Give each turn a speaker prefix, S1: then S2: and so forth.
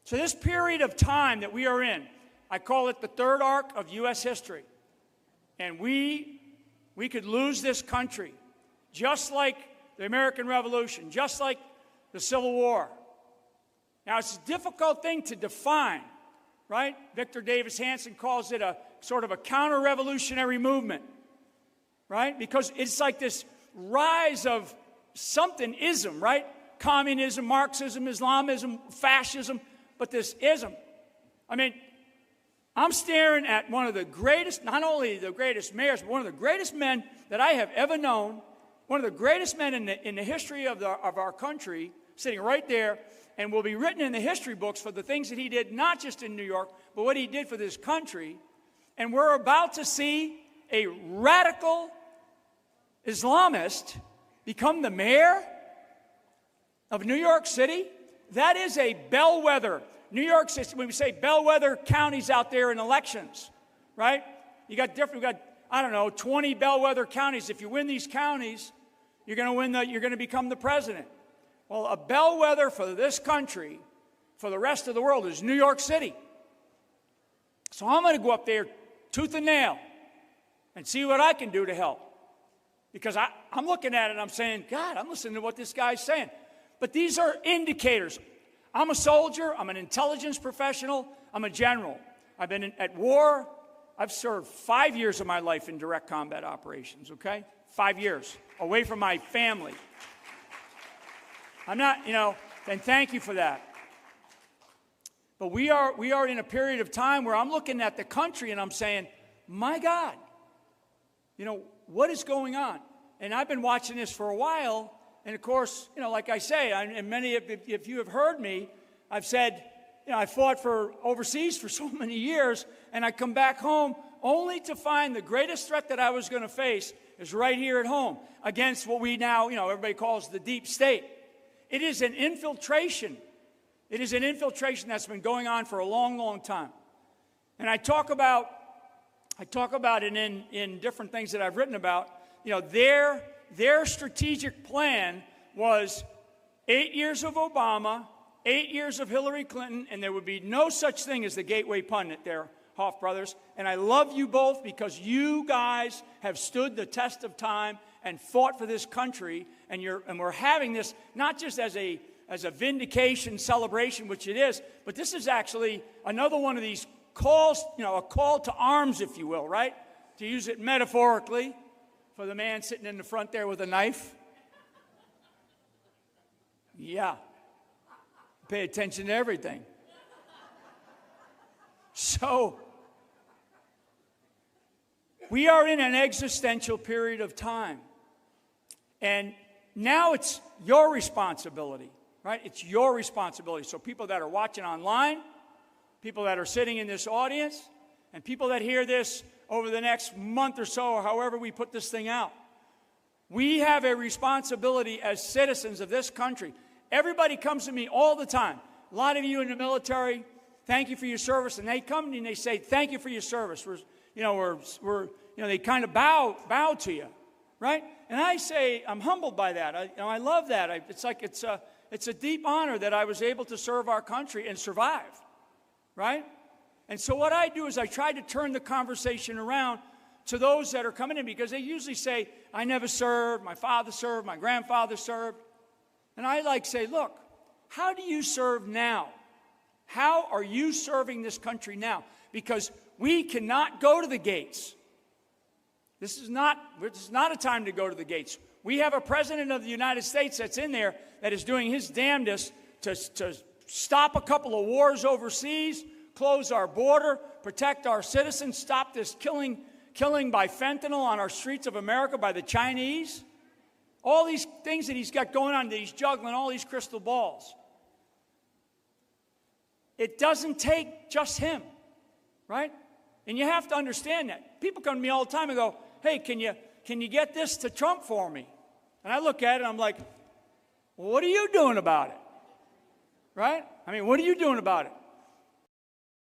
S1: So this period of time that we are in, I call it the third arc of U.S. history. And we could lose this country, just like the American Revolution, just like the Civil War. Now, it's a difficult thing to define, right? Victor Davis Hanson calls it a sort of a counter-revolutionary movement, right? Because it's like this rise of something-ism, right? Communism, Marxism, Islamism, fascism, but this ism. I mean, I'm staring at one of the greatest, not only the greatest mayors, but one of the greatest men that I have ever known, one of the greatest men in the history of our country, sitting right there, and will be written in the history books for the things that he did, not just in New York, but what he did for this country. And we're about to see a radical Islamist become the mayor of New York City. That is a bellwether. New York City, when we say bellwether counties out there in elections, right? We got 20 bellwether counties. If you win these counties, you're going to become the president. Well, a bellwether for this country, for the rest of the world, is New York City. So I'm going to go up there tooth and nail and see what I can do to help. Because I'm looking at it and I'm saying, God, I'm listening to what this guy's saying. But these are indicators. I'm a soldier. I'm an intelligence professional. I'm a general. I've been at war. I've served 5 years of my life in direct combat operations, okay? 5 years away from my family. I'm not, and thank you for that. But we are in a period of time where I'm looking at the country and I'm saying, my God, what is going on? And I've been watching this for a while. And of course, like I say, and many of if you have heard me, I've said, I fought for overseas for so many years, and I come back home only to find the greatest threat that I was going to face is right here at home against what we now, everybody calls the deep state. It is an infiltration. It is an infiltration that's been going on for a long, long time. And I talk about it in different things that I've written about. Their strategic plan was 8 years of Obama, 8 years of Hillary Clinton, and there would be no such thing as the gateway pundit there, Hoff brothers. And I love you both because you guys have stood the test of time and fought for this country, and we're having this not just as a vindication celebration, which it is, but this is actually another one of these calls, a call to arms, if you will, right? To use it metaphorically for the man sitting in the front there with a knife. Yeah. Pay attention to everything. So, we are in an existential period of time. And now it's your responsibility, right? It's your responsibility. So people that are watching online, people that are sitting in this audience, and people that hear this over the next month or so, or however we put this thing out, we have a responsibility as citizens of this country. Everybody comes to me all the time. A lot of you in the military, thank you for your service. And they come to me and they say, thank you for your service. They kind of bow to you, right? And I say, I'm humbled by that. I love that. It's a deep honor that I was able to serve our country and survive, right? And so what I do is I try to turn the conversation around to those that are coming in, because they usually say, I never served, my father served, my grandfather served. And I say, look, how do you serve now? How are you serving this country now? Because we cannot go to the gates. This is not a time to go to the gates. We have a president of the United States that's in there that is doing his damnedest to stop a couple of wars overseas, close our border, protect our citizens, stop this killing by fentanyl on our streets of America by the Chinese. All these things that he's got going on, that he's juggling, all these crystal balls. It doesn't take just him, right? And you have to understand that. People come to me all the time and go, hey, can you get this to Trump for me? And I look at it and I'm like, well, what are you doing about it? Right? I mean, what are you doing about it?